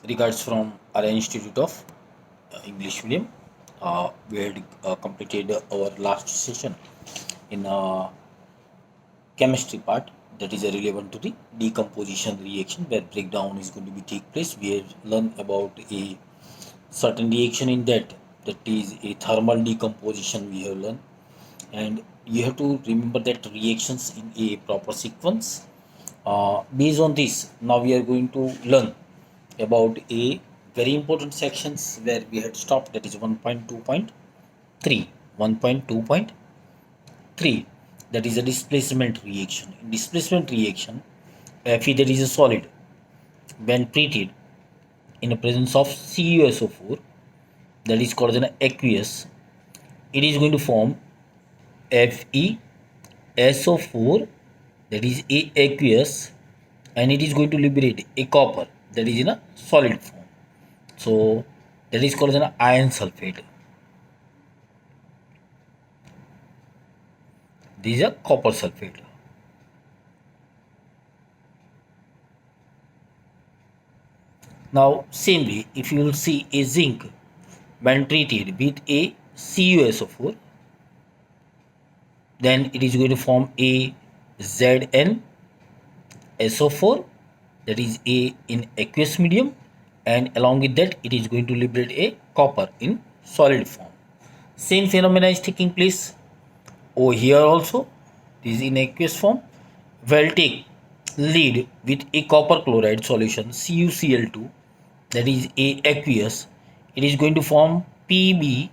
Regards from our Institute of English Medium. We had completed our last session in chemistry part, that is relevant to the decomposition reaction, where breakdown is going to be take place. We have learned about a certain reaction in that is a thermal decomposition we have learned, and you have to remember that reactions in a proper sequence. Based on this, now we are going to learn about a very important sections where we had stopped, that is 1.2.3. 1.2.3, that is a displacement reaction. In displacement reaction, Fe, that is a solid, when treated in the presence of CuSO4, that is called as an aqueous, it is going to form FeSO4, that is a aqueous, and it is going to liberate a copper, that is in a solid form. So that is called as an iron sulfate. This is a copper sulfate. Now same way, if you will see a zinc when treated with a CuSO4, then it is going to form a ZnSO4, that is A in aqueous medium, and along with that it is going to liberate a copper in solid form. Same phenomena is taking place over here also. This is in aqueous form. We'll take lead with a copper chloride solution CuCl2, that is a aqueous. It is going to form PbCl2,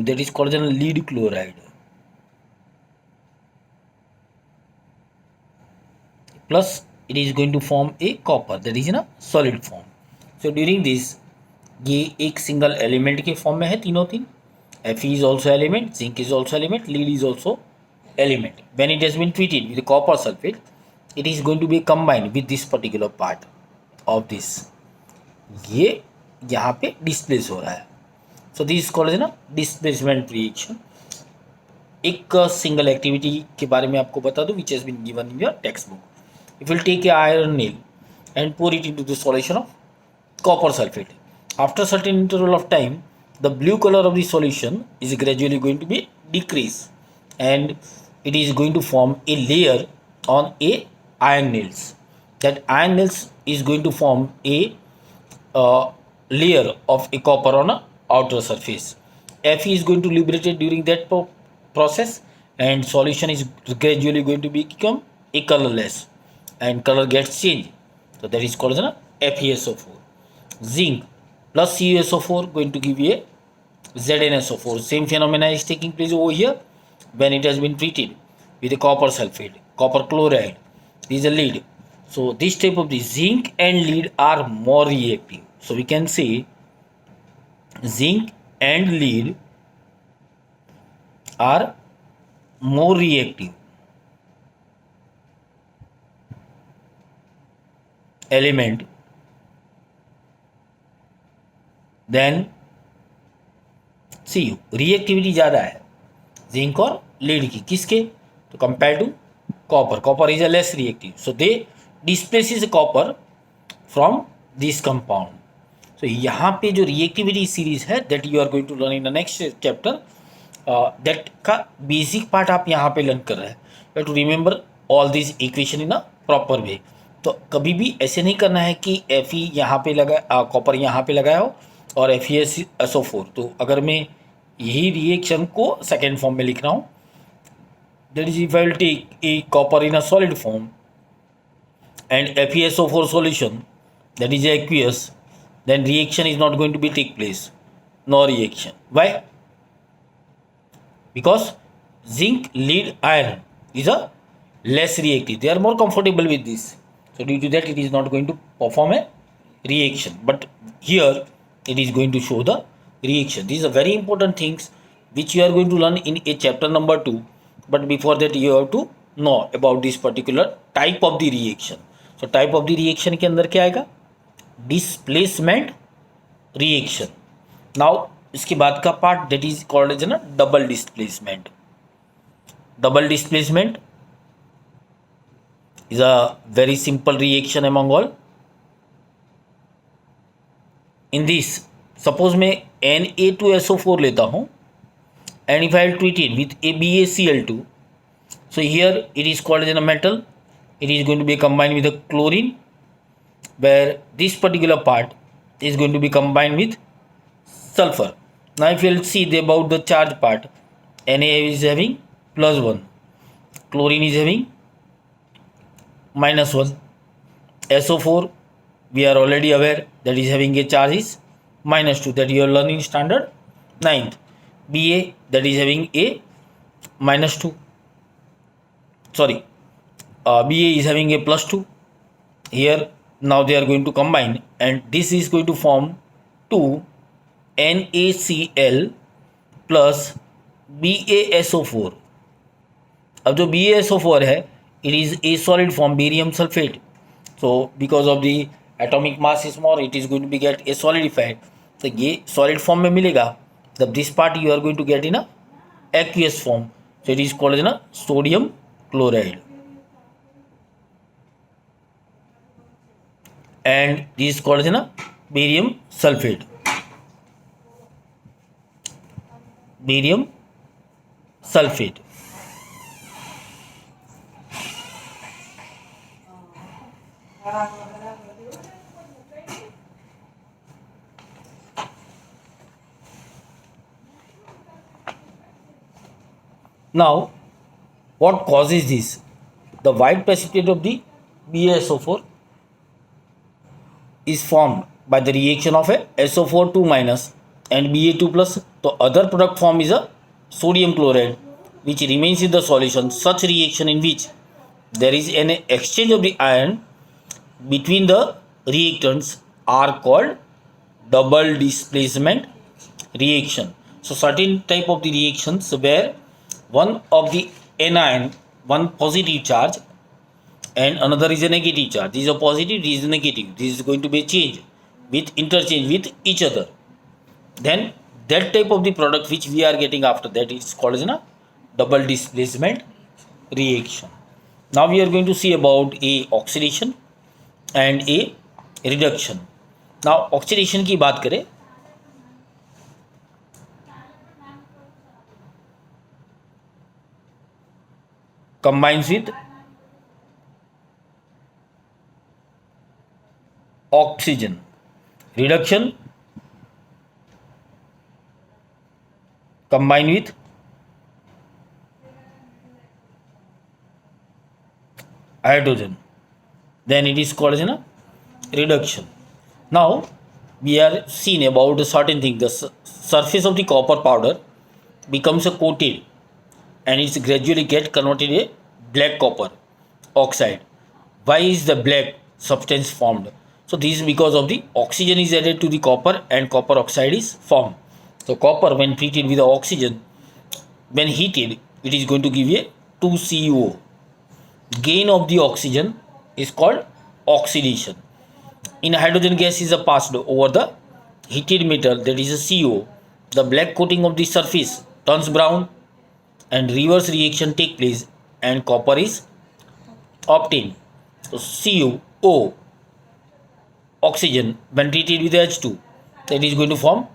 that is called as lead chloride, plus it is going to form a copper, that is in a solid form. So during this, ये एक single element के form में है तीनों तीन. Fe is also element, zinc is also element, lead is also element. When it has been treated with copper sulfate, it is going to be combined with this particular part of this. ये यहाँ पे displace हो रहा है. So this is called as ना displacement reaction. एक single activity के बारे में आपको बता दूं, which has been given in your textbook. If you will take a iron nail and pour it into the solution of copper sulfate, after certain interval of time, the blue color of the solution is gradually going to be decrease, and it is going to form a layer on a iron nails. That iron nails is going to form a layer of a copper on a outer surface. Fe is going to liberate it during that process, and solution is gradually going to become a colorless, and color gets changed. So that is called as FeSO4. Zinc plus CuSO4 going to give you a ZnSO4. Same phenomena is taking place over here when it has been treated with a copper sulfate, copper chloride. This is a lead. So this type of the zinc and lead are more reactive. So we can say zinc and lead are more reactive element than C U. Reactivity ज़्यादा है zinc और lead की, किसके? तो compare to copper. Copper is a less reactive, so they displaces copper from this compound. So यहाँ पे जो reactivity series है that you are going to learn in the next chapter, that का basic part आप यहाँ पे learn कर रहे हैं. You to remember all this equation in a proper way. तो कभी भी ऐसे नहीं करना है कि Fe यहाँ पे लगा, कॉपर यहाँ पे लगाया हो और FeSO4. तो अगर मैं यही रिएक्शन को सेकेंड फॉर्म में लिख रहा हूँ, that is if I will take a copper in a solid form and FeSO4 solution, that is aqueous, then reaction is not going to be take place, no reaction. Why? Because zinc, lead, iron is a less reactive, they are more comfortable with this, so due to that it is not going to perform a reaction, but here it is going to show the reaction. These are very important things which you are going to learn in a chapter number 2, but before that you have to know about this particular type of the reaction. So type of the reaction के अंदर क्या आएगा? Displacement reaction. Now इसके बाद का part that is called as ना double displacement. Double displacement is a very simple reaction among all. in this, suppose मैं Na2SO4 लेता हूँ, and if I treat it with BaCl2, so here it is called as a metal. It is going to be combined with a chlorine, where this particular part is going to be combined with sulfur. Now if you will see about the charge part, Na is having +1, chlorine is having -1, SO4 we are already aware that is having a charge is -2, that you are learning standard 9th. Ba, that is having a -2, sorry, Ba is having a +2 here. Now they are going to combine, and this is going to form 2 NaCl plus BaSO4. अब जो BaSO4 है, it is a solid form barium sulfate. So because of the atomic mass is small, it is going to be get a solidified. तो ये solid form में मिलेगा. तब this part you are going to get in a aqueous form. So it is called as a sodium chloride. And this is called as a barium sulfate. Barium sulfate. Now, what causes this? The white precipitate of the BaSO4 is formed by the reaction of a SO4 2 minus and Ba2 plus. The other product form is a sodium chloride, which remains in the solution. Such reaction in which there is an exchange of the ion between the reactants are called double displacement reaction. So certain type of the reactions where one of the anion, one positive charge and another is a negative charge. This is a positive, this is a negative. This is going to be a change with interchange with each other. Then that type of the product which we are getting after that is called as a double displacement reaction. Now we are going to see about a oxidation and a reduction. Now oxidation की बात करें, combines with oxygen. Reduction combine with hydrogen. Then it is called as a reduction. Now we are seen about a certain thing. The surface of the copper powder becomes a coated and it's gradually get converted a black copper oxide. Why is the black substance formed? So this is because of the oxygen is added to the copper and copper oxide is formed. So copper when treated with the oxygen, when heated, it is going to give a 2CO. Gain of the oxygen is called oxidation. In hydrogen gas is passed over the heated metal, that is a CO. The black coating of the surface turns brown and reverse reaction take place and copper is obtained. So CO oxygen when treated with H2, that is going to form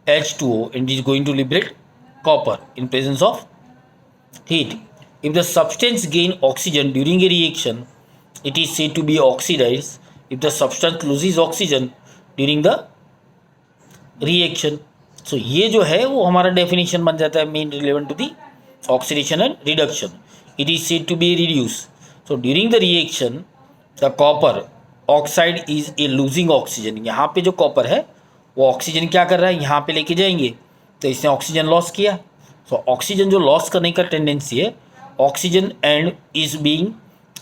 H2O and is going to liberate copper in presence of heat. If the substance gain oxygen during a reaction, it is said to be oxidized. If the substance loses oxygen during the reaction, so ये जो है वो हमारा definition बन जाता है main relevant to the oxidation and reduction. It is said to be reduced. So during the reaction, the copper oxide is a losing oxygen. यहाँ पे जो copper है वो ऑक्सीजन क्या कर रहा है, यहाँ पे लेके जाएंगे तो इसने ऑक्सीजन लॉस किया. सो ऑक्सीजन जो लॉस करने का टेंडेंसी है, oxygen and is being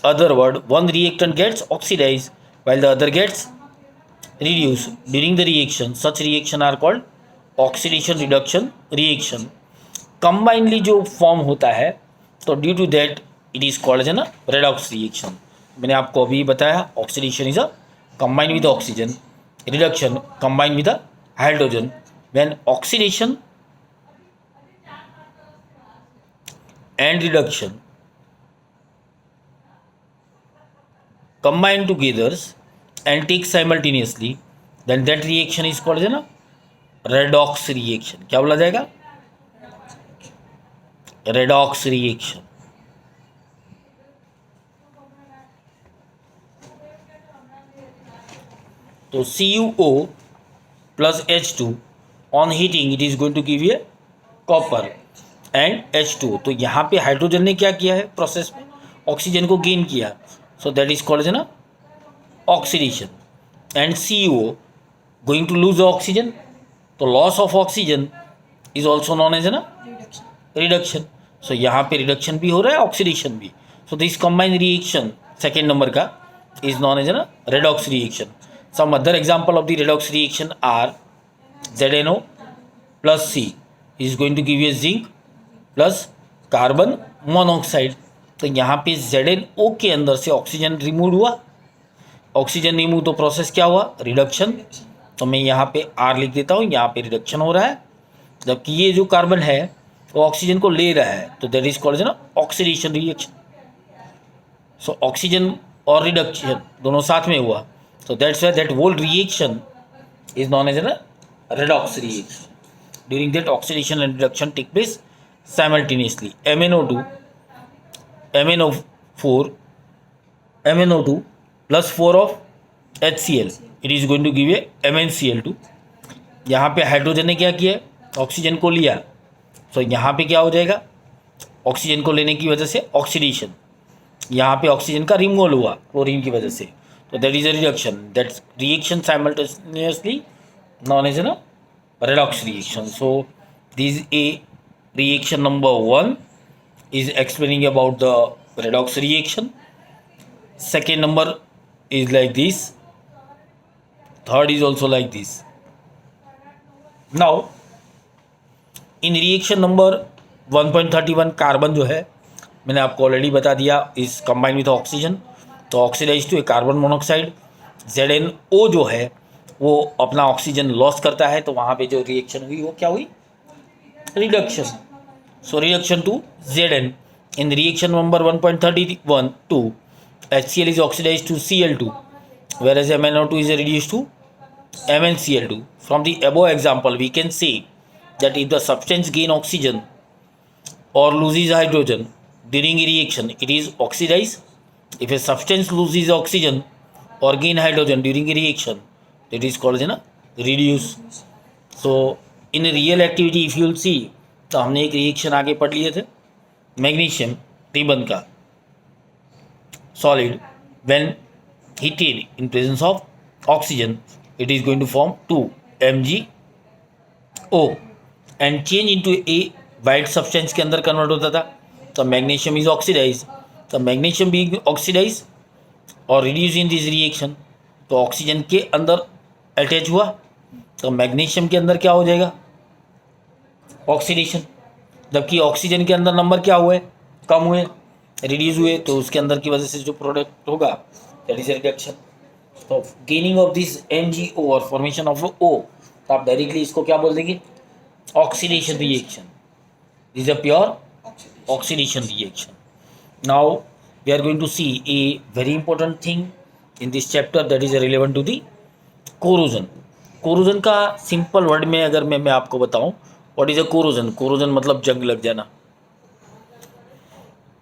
other word one reactant gets oxidise while the other gets reduced during the reaction. Such reaction are called oxidation reduction reaction. Combinedly जो form होता है तो due to that it is called as ना redox reaction. मैंने आपको अभी बताया oxidation is a combined with oxygen, reduction combined with the hydrogen. When oxidation and reduction combine together and take simultaneously, then that reaction is called ना redox reaction. क्या बोला जाएगा? Redox reaction. तो CuO plus H2 on heating it is going to give you copper and H2। तो यहाँ पे hydrogen ने क्या किया है प्रोसेस में? ऑक्सीजन को गेन किया, सो दैट इज कॉल्ड ना oxidation. And CuO going to lose oxygen, तो loss of oxygen is also known as ना रिडक्शन। सो यहाँ पे रिडक्शन भी हो रहा है, ऑक्सीडेशन भी। So this combined reaction second number का is known as a redox reaction. Some other example of the redox reaction are ZNO plus C is going to give you zinc plus carbon monoxide. तो यहाँ पे ZNO के अंदर से oxygen remove हुआ, oxygen remove तो process क्या हुआ? रिडक्शन। तो मैं यहाँ पे R लिख देता हूँ, यहाँ पे रिडक्शन हो रहा है, जबकि ये जो कार्बन है वो ऑक्सीजन को ले रहा है, तो दैट इज कॉल्ड ना ऑक्सीडेशन रिएक्शन। सो ऑक्सीजन और रिडक्शन दोनों साथ में हुआ, so that's why that whole reaction is known as a redox reaction. During that oxidation and reduction take place simultaneously. MnO2 plus 4 of HCl it is going to give a MnCl2। यहाँ पे hydrogen ने क्या किया? Oxygen को लिया, so यहाँ पे क्या हो जाएगा? ऑक्सीजन को लेने की वजह से ऑक्सीडेशन, यहाँ पे ऑक्सीजन का रिमूवल हुआ क्लोरीन की वजह से, तो that is a reduction. That reaction simultaneously known as ना redox reaction. So this a reaction number 1 is explaining about the redox reaction. Second number is like this, third is also like this. Now in reaction number 1.31 carbon जो है मैंने आपको already बता दिया is combined with oxygen, तो oxidise to a carbon monoxide. ZNO जो है वो अपना ऑक्सीजन लॉस करता है, तो वहाँ पे जो रिएक्शन हुई वो क्या हुई? Reduction. So reduction to Zn in reaction number 1.31 2 HCl is oxidized to Cl2 whereas MnO2 is reduced to MnCl2. From the above example we can say that if the substance gain oxygen or loses hydrogen during a reaction it is oxidized. If a substance loses oxygen or gain hydrogen during a reaction it is called as reduce. So in a real activity if you will see, तो हमने एक reaction आगे पढ़ लिए थे magnesium ribbon का solid, when heated in presence of oxygen it is going to form 2MgO and change into a white substance के अंदर कन्वर्ट होता था। तो मैग्नीशियम इज ऑक्सीडाइज, तो मैग्नीशियम भी ऑक्सीडाइज और रिड्यूस इन दिस रिएक्शन, तो ऑक्सीजन के अंदर अटैच हुआ, तो मैग्नीशियम के अंदर क्या हो जाएगा? ऑक्सीडेशन। जबकि ऑक्सीजन के अंदर नंबर क्या हुए? कम हुए, रिड्यूस हुए, तो उसके अंदर की वजह से जो प्रोडक्ट होगा दैट इज रिडक्शन। तो गेनिंग ऑफ दिस MgO और फॉर्मेशन ऑफ O, तो आप डायरेक्टली इसको क्या बोल देंगे? Oxidation reaction. This a pure oxidation reaction. Now we are going to see a very important thing in this chapter that is relevant to the corrosion. Corrosion का simple word में अगर मैं आपको बताऊं what is a corrosion? Corrosion मतलब जंग लग जाना।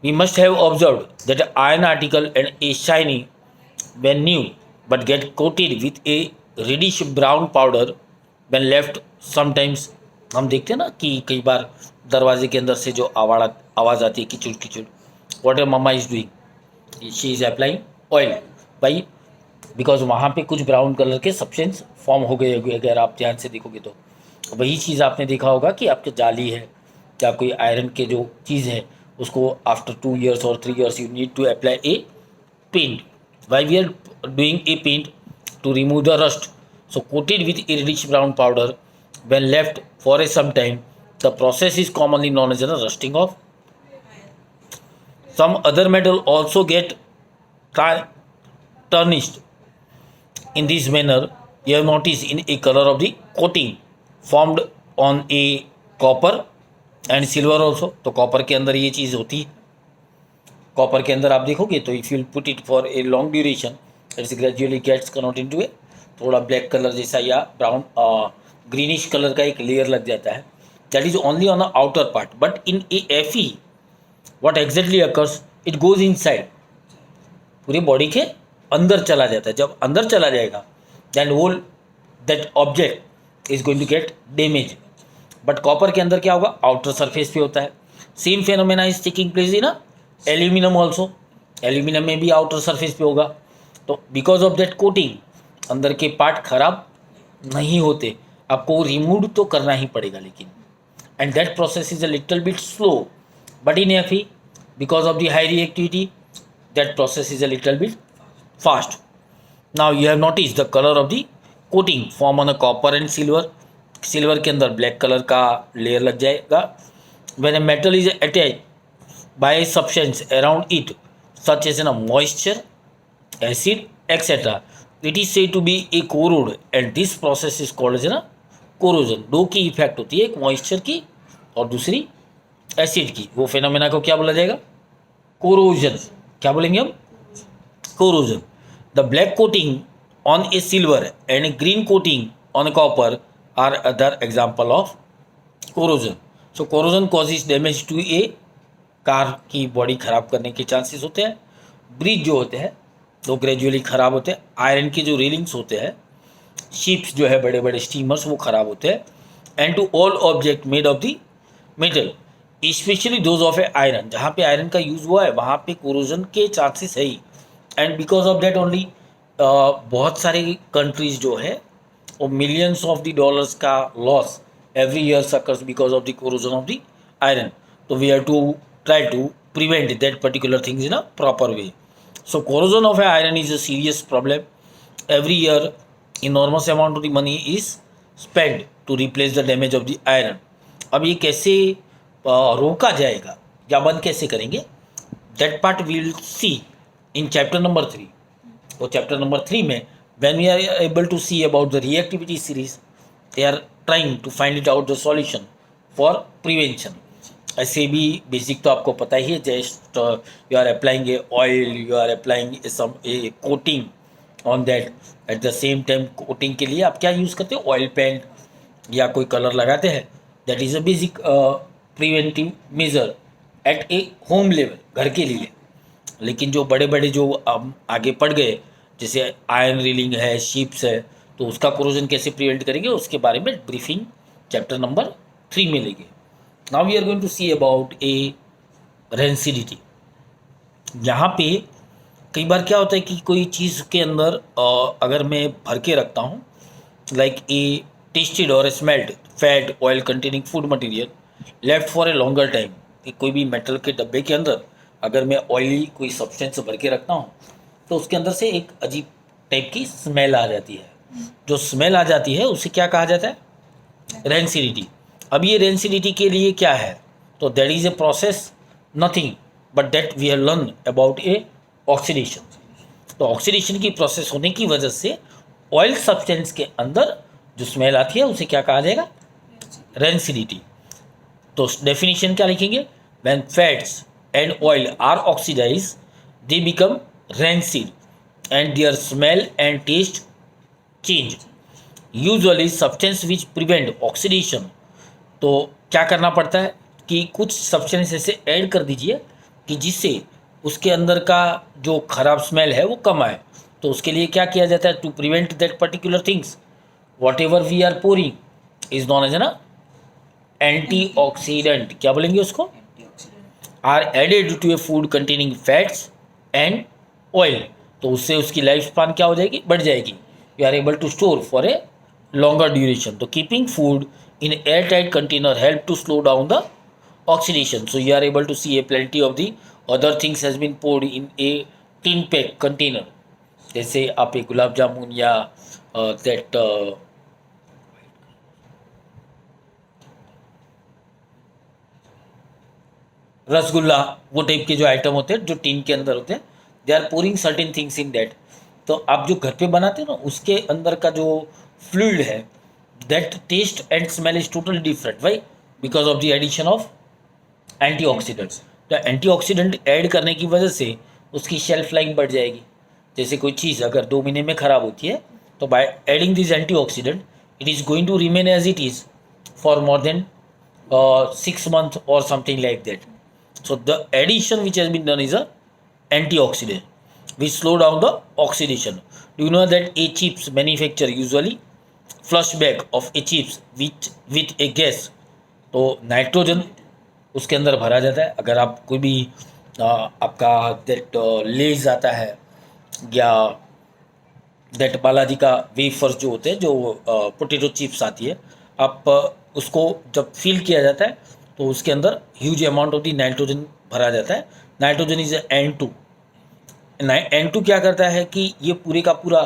We must have observed that iron article and a shiny when new but get coated with a reddish brown powder when left. Sometimes हम देखते हैं ना कि कई बार दरवाजे के अंदर से जो आवाज़ आती है किचुड़ किचुड़, whatever mama is doing, she is applying oil भाई, बिकॉज वहाँ पे कुछ ब्राउन कलर के सब्सटेंस फॉर्म हो गए होंगे। अगर आप ध्यान से देखोगे तो वही चीज़ आपने देखा होगा कि आपके जाली है या कोई आयरन के जो चीज़ है उसको आफ्टर 2 years और 3 years you need to apply a paint. Why we are doing a paint? To remove the rust. So coated with a rich brown powder when left for a some time, the process is commonly known as the rusting off. Some other metal also get tarnished in this manner. You have noticed in a color of the coating formed on a copper and silver also. तो copper के अंदर ये चीज़ होती है, copper के अंदर आप देखोगे तो if you put it for a long duration it's gradually gets convert into a थोड़ा ब्लैक कलर जैसा या ब्राउन ग्रीनिश कलर का एक लेयर लग जाता है, that is only on the outer part, but in a Fe what exactly occurs, it goes inside, पूरी body के अंदर चला जाता है। जब अंदर चला जाएगा then whole that object is going to get damage. But copper के अंदर क्या होगा, आउटर सरफेस पे होता है। Same phenomena is taking place in aluminium also, aluminium में भी आउटर सरफेस पे होगा। तो बिकॉज ऑफ दैट कोटिंग अंदर के पार्ट खराब नहीं होते, आपको रिमूव तो करना ही पड़ेगा लेकिन, and that process is a little bit slow, but in Fe because of the high reactivity that process is a little bit fast. Now you have noticed the color of the coating form on a copper and silver. Silver के अंदर black colour का layer लग जाएगा। when a metal is attached by a substance around it such as moisture, acid, etc., it is said to be a corrode and this process is called as corrosion। दो की effect होती है, एक moisture की और दूसरी acid की, वो फेनोमेना को क्या बोला जाएगा, कोरोजन। क्या बोलेंगे हम, corrosion. The black coating on a silver and a green coating on a copper are other example of corrosion. So corrosion causes damage to a car की बॉडी खराब करने के चांसेस होते हैं। ब्रिज जो होते हैं वो ग्रेजुअली ख़राब होते हैं। आयरन के जो रेलिंग्स होते हैं, शिप्स जो है बड़े बड़े स्टीमर्स, वो ख़राब होते हैं। And to all object made of the metal specially those of a iron, जहाँ पे आयरन का यूज़ हुआ है वहाँ पे कोरोजन के चांसेस है ही। And because of that only बहुत सारे कंट्रीज जो है वो मिलियंस ऑफ द डॉलर्स का loss every year suffers because of the corrosion of the iron. तो we have to try to prevent that particular things in a proper way. So corrosion of a iron is a serious problem. Every year enormous amount of the money is spend to replace the damage of the iron. अब ये कैसे रोका जाएगा या बंद कैसे करेंगे, that part will see in chapter number 3। और चैप्टर नंबर 3 में when we are able to see about the reactivity series, they are trying to find it out the solution for prevention. ऐसे भी बेसिक तो आपको पता ही है, just you are applying a oil, you are applying some a coating on that. At the same time coating के लिए आप क्या यूज़ करते हो, ऑयल पेंट या कोई कलर लगाते हैं। That is a basic preventive measure at a home level, घर के लिए। लेकिन जो बड़े बड़े जो आगे पड़ गए, जैसे आयरन रेलिंग है, शिप्स है, तो उसका कोरोजन कैसे प्रिवेंट करेंगे उसके बारे में ब्रीफिंग चैप्टर नंबर 3 में लेंगे। Now we are going to see about a rancidity. यहाँ पे कई बार क्या होता है कि कोई चीज़ के अंदर अगर मैं भर के रखता हूँ, लाइक ए टेस्टेड और smelled fat oil containing food material left for a longer time, कोई भी मेटल के डब्बे के अंदर अगर मैं ऑयली कोई सब्सटेंस भर के रखता हूँ तो उसके अंदर से एक अजीब टाइप की स्मेल आ जाती है। जो स्मेल आ जाती है उसे क्या कहा जाता है, रेंसिडिटी। अब ये रेंसिडिटी के लिए क्या है, तो that is a process nothing but that we have learn about a oxidation. तो ऑक्सीडेशन की प्रोसेस होने की वजह से ऑयल सब्सटेंस के अंदर जो स्मेल आती है उसे क्या कहा जाएगा, रेंसिडिटी। तो डेफिनेशन क्या लिखेंगे, when fats and oil are oxidise they become rancid and their smell and taste change. Usually substance which prevent oxidation, तो क्या करना पड़ता है कि कुछ सब्सटेंस ऐसे ऐड कर दीजिए कि जिससे उसके अंदर का जो खराब स्मेल है वो कम आए। तो उसके लिए क्या किया जाता है, to prevent that particular things whatever we are pouring is known as antioxidant. क्या बोलेंगे उसको, are added to a food containing fats and oil. तो उससे उसकी लाइफ स्पान क्या हो जाएगी, बढ़ जाएगी। You are able to store for a longer duration. तो keeping food in airtight container help to slow down the oxidation. So you are able to see a plenty of the other things has been poured in a tin pack container. जैसे आप एक गुलाब जामुन या that rasgulla, वो type के जो item होते हैं जो टीन के अंदर होते हैं, they are pouring certain things in that. तो आप जो घर पे बनाते हैं ना उसके अंदर का जो फ्लूइड है, that taste and smell is totally different. Why, because of the addition of antioxidants. तो एंटीऑक्सीडेंट ऐड करने की वजह से उसकी शेल्फ लाइफ बढ़ जाएगी। जैसे कोई चीज़ अगर 2 महीने में ख़राब होती है So by adding this antioxidant, it is going to remain as it is for more than 6 months or something like that. So the addition which has been done is a antioxidant which slow down the oxidation. Do you know that a chips manufacturer usually flush bag of a chips with a gas, तो nitrogen उसके अंदर भरा जाता है. अगर आप कोई भी आपका दैट लेज आता है या दैट बालाजी का वेफर्स जो होते हैं, जो पोटैटो चिप्स आती है, आप उसको जब फिल किया जाता है तो उसके अंदर huge amount of the nitrogen भरा जाता है. Nitrogen is N2. N2 क्या करता है कि ये पूरे का पूरा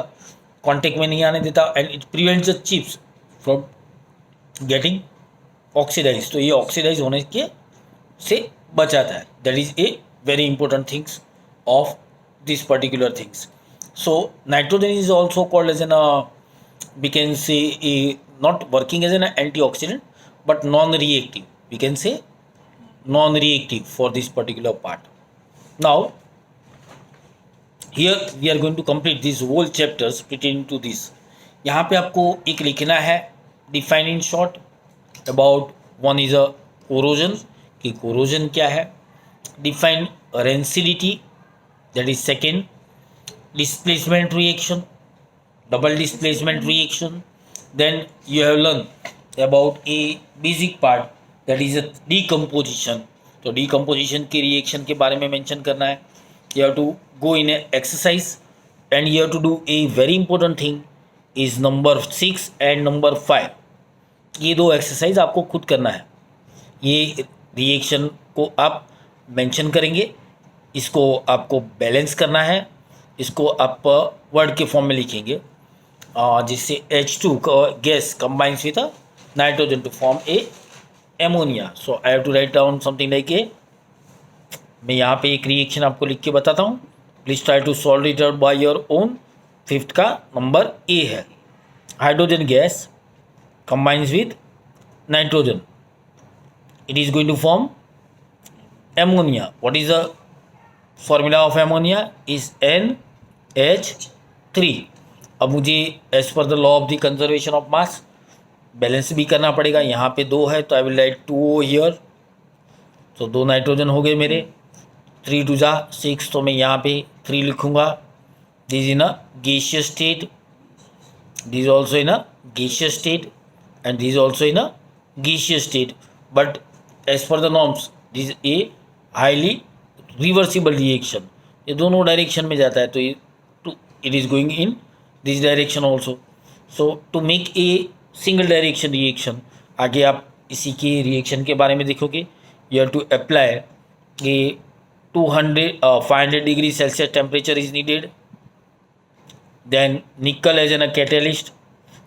कॉन्टेक्ट में नहीं आने देता and it prevents the chips from getting oxidise. तो ये ऑक्सीडाइज होने के से बचाता है. That is a very important things of this particular things. So nitrogen is also called as an we can say a not working as an antioxidant but non-reactive. We can say non-reactive for this particular part. Now here we are going to complete these whole chapters pertaining to this. यहाँ पे आपको एक लिखना है define in short about one is a corrosion कि corrosion क्या है. Define rancidity, that is second. Displacement reaction, double displacement reaction. Then you have learned about a basic part that is a decomposition. तो decomposition के reaction के बारे में mention करना है. You have to go in a exercise and you have to do a very important thing is number 6 and number 5. ये दो exercise आपको खुद करना है. ये reaction को आप mention करेंगे, इसको आपको balance करना है, इसको आप वर्ड के फॉर्म में लिखेंगे जिससे H2 gas combines with nitrogen to form a ammonia. So I have to write down something like a. मैं यहाँ पे एक रिएक्शन आपको लिख के बताता हूँ. Please try to solve it out by your own. 5th का नंबर ए है. Hydrogen gas combines with nitrogen, it is going to form ammonia. What is the formula of ammonia is NH3. अब मुझे as per the law of the conservation of mass balance भी करना पड़ेगा. यहाँ पे 2 है तो I will write 2O here. तो 2 नाइट्रोजन हो गए मेरे. 3 2 जा 6, तो मैं यहाँ पे 3 लिखूँगा. This in a gaseous state, this also in a gaseous state and this also in a gaseous state. But as per the norms this a highly reversible reaction. ये दोनों डायरेक्शन में जाता है, तो ये it is going in this direction also. So to make a single direction reaction, आगे आप इसी के रिएक्शन के बारे में देखोगे. You have to apply a 500 degree Celsius temperature is needed. Then nickel as an a catalyst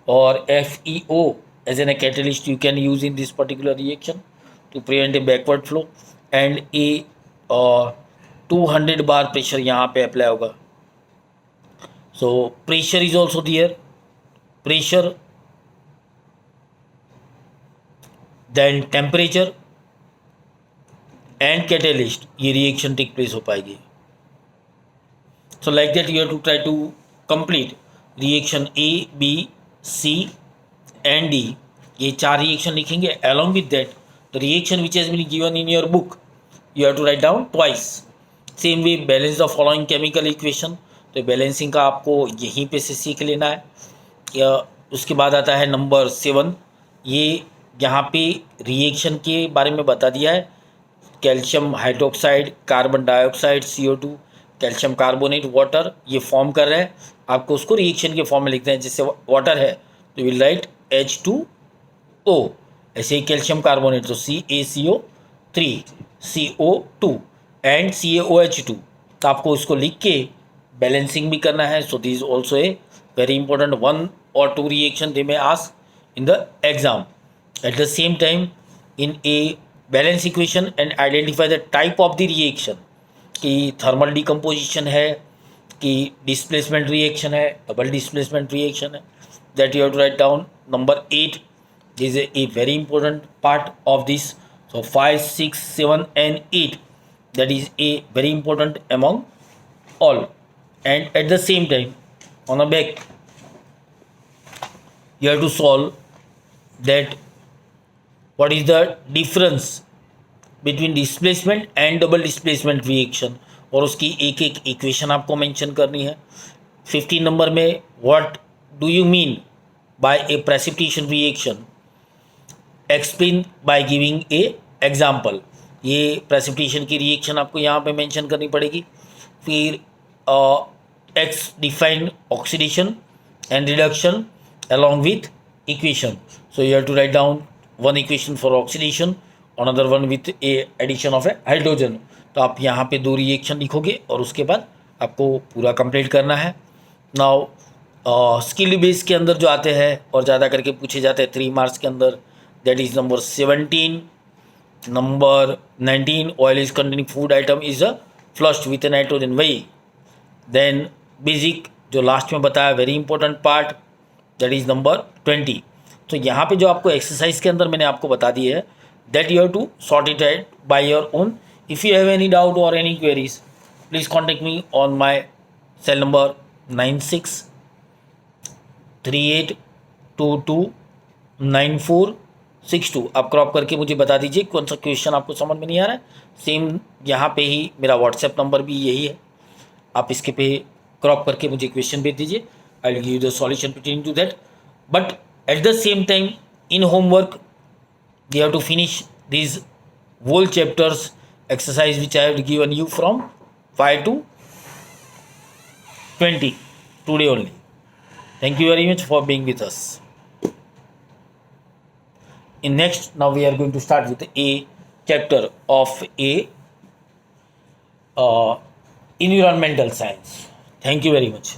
और FeO as an a catalyst you can use in this particular reaction to prevent a backward flow. and a 200 bar pressure यहाँ पे apply होगा. So pressure is also there. Pressure then temperature and catalyst, ये reaction take place हो पाएगी. So like that you have to try to complete reaction A, B, C and D. ये 4 reaction लिखेंगे. along with that the reaction which has been given in your book you have to write down twice. Same way balance the following chemical equation. तो balancing का आपको यहीं पे से सीख लेना है. या उसके बाद आता है नंबर 7. ये यहाँ पे रिएक्शन के बारे में बता दिया है. Calcium hydroxide, carbon dioxide, CO2, calcium carbonate, water ये फॉर्म कर रहा है. आपको उसको रिएक्शन के फॉर्म में लिखते हैं. जैसे वाटर है तो विल राइट H2O. ऐसे ही कैल्शियम कार्बोनेट तो CaCO3, CO2 एंड CaOH2. तो आपको इसको लिख के बैलेंसिंग भी करना है. So this also a very important 1 or 2 reaction they may ask in the exam. At the same time in a balance equation and identify the type of the reaction कि thermal decomposition है कि displacement reaction है, double displacement reaction है. That you have to write down. Number 8 is a very important part of this. So 5, 6, 7 and 8, that is a very important among all. And at the same time on the back you have to solve that what is the difference between displacement and double displacement reaction, और उसकी एक एक equation आपको mention करनी है। 15 number में what do you mean by A precipitation reaction, explain by giving a example. ये precipitation की रिएक्शन आपको यहाँ पे मेंशन करनी पड़ेगी। फिर x define oxidation and reduction along with equation. So you have to write down one equation for oxidation, another one with a addition of a hydrogen. तो आप यहाँ पे 2 रिएक्शन लिखोगे और उसके बाद आपको पूरा कंप्लीट करना है। नाउ स्किल बेस के अंदर जो आते हैं और ज़्यादा करके पूछे जाते हैं 3 मार्क्स के अंदर, that is number 17, number 19 oil is containing food item is flushed with nitrogen, वही। देन बेसिक जो लास्ट में बताया very important part, that is number 20। तो यहाँ पे जो आपको एक्सरसाइज के अंदर मैंने आपको बता दी है, that you have to sort it out by your own. If you have any doubt और any queries, please contact me on my cell number 9638229462। आप क्रॉप करके मुझे बता दीजिए कौन सा क्वेश्चन आपको समझ में नहीं आ रहा है। सेम यहाँ पे ही मेरा व्हाट्सएप नंबर भी यही है, आप इसके पे क्रॉप करके मुझे क्वेश्चन भेज दीजिए। I will give you the solution pertaining to that. But at the same time, in homework, you have to finish these whole chapters exercise which I have given you from 5 to 20 today only. Thank you very much for being with us. In next, now we are going to start with a chapter of a environmental science. Thank you very much.